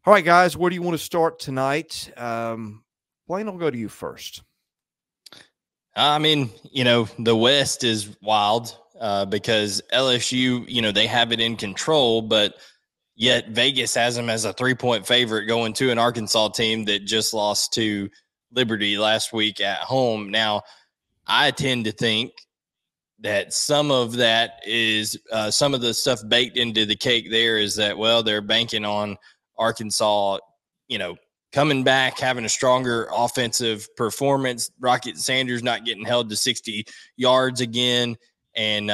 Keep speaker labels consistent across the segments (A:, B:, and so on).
A: All right, guys, where do you want to start tonight? Blayne, I'll go to you first.
B: I mean, the West is wild because LSU, they have it in control, but yet Vegas has them as a 3-point favorite going to an Arkansas team that just lost to Liberty last week at home. Now, I tend to think that some of that is some of the stuff baked into the cake there is that, well, they're banking on Arkansas, coming back, having a stronger offensive performance. Rocket Sanders not getting held to 60 yards again. And,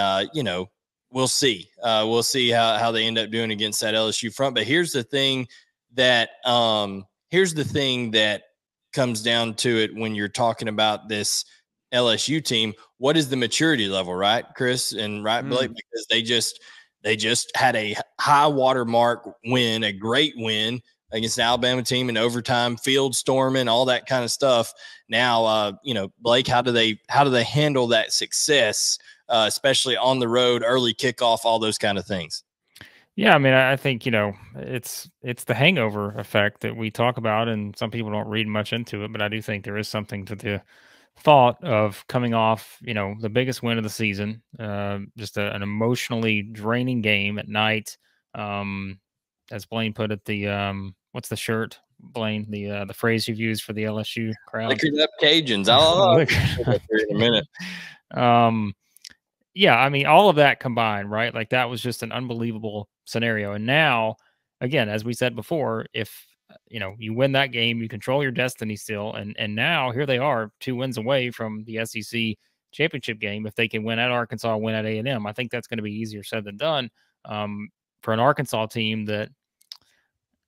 B: we'll see. We'll see how they end up doing against that LSU front. But here's the thing that comes down to it when you're talking about this LSU team. What is the maturity level, right, Chris and right, Blake? Because they just had a high watermark win, a great win against an Alabama team in overtime, field storming, all that kind of stuff. Now, Blake, how do they handle that success, especially on the road, early kickoff, all those kind of things?
C: Yeah, I mean, I think, it's the hangover effect that we talk about, and some people don't read much into it, but I do think there is something to the thought of coming off, the biggest win of the season, just an emotionally draining game at night. As Blayne put it, the what's the shirt, Blayne? The phrase you've used for the LSU crowd.
B: Liquored up Cajuns. I'll in a minute.
C: Yeah, I mean, all of that combined, right? Like that was just an unbelievable scenario. And now, again, as we said before, if you win that game, you control your destiny still. And now here they are, 2 wins away from the SEC championship game. If they can win at Arkansas, win at A&M, I think that's going to be easier said than done for an Arkansas team that,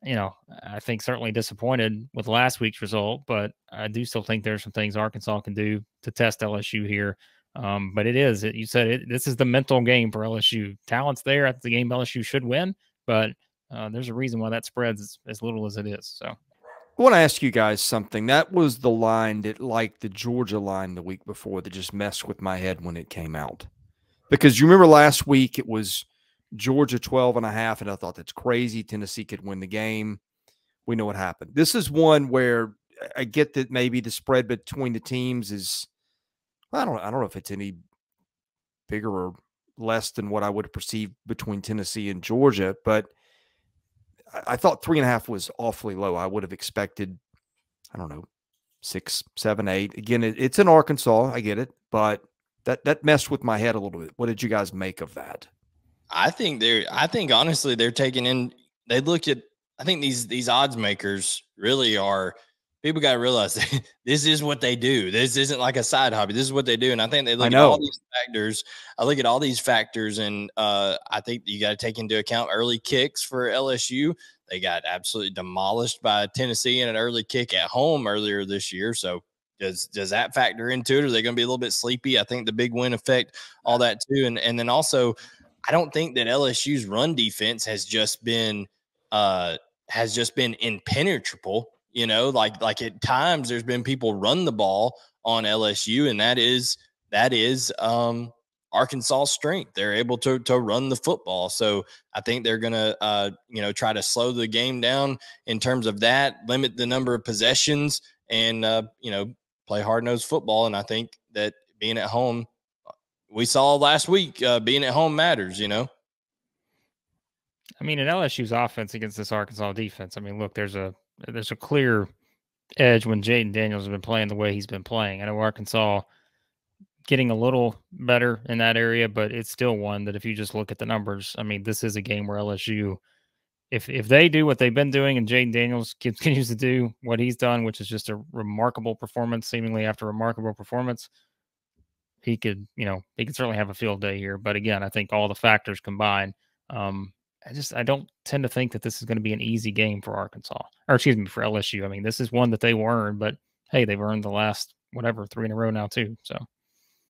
C: I think certainly disappointed with last week's result, but I do still think there's some things Arkansas can do to test LSU here. But you said it, this is the mental game for LSU. Talent's there at the game LSU should win, but there's a reason why that spreads as little as it is. So
A: I want to ask you guys something. That was the line that, like the Georgia line the week before, that just messed with my head when it came out. Because you remember last week it was Georgia 12.5, and I thought that's crazy. Tennessee could win the game. We know what happened. This is one where I get that maybe the spread between the teams is, I don't know if it's any bigger or less than what I would have perceived between Tennessee and Georgia, but I thought 3.5 was awfully low. I would have expected, 6, 7, 8. Again, it's in Arkansas. I get it, but that messed with my head a little bit. What did you guys make of that?
B: I think honestly they're taking in. They look at. I think these odds makers really are. People got to realize this is what they do. This isn't like a side hobby. This is what they do. And I think they look at all these factors. I look at all these factors, and I think you got to take into account early kicks for LSU. They got absolutely demolished by Tennessee in an early kick at home earlier this year. So does that factor into it? Are they going to be a little bit sleepy? I think the big win affect all that too. And then also, I don't think that LSU's run defense has just been impenetrable. Like at times there's been people run the ball on LSU, and that is Arkansas' strength. They're able to run the football. So I think they're going to, try to slow the game down in terms of that, limit the number of possessions, and, play hard-nosed football. And I think that being at home, we saw last week, being at home matters, I
C: mean, in LSU's offense against this Arkansas defense, I mean, look, there's a clear edge when Jayden Daniels has been playing the way he's been playing. I know Arkansas getting a little better in that area, but it's still one that if you just look at the numbers, I mean, this is a game where LSU, if they do what they've been doing and Jayden Daniels continues to do what he's done, which is just a remarkable performance, seemingly after remarkable performance, he could certainly have a field day here. But again, I think all the factors combined, I don't tend to think that this is going to be an easy game for Arkansas, or excuse me, for LSU. I mean, this is one that they will earn, but hey, they've earned the last 3 in a row now too. So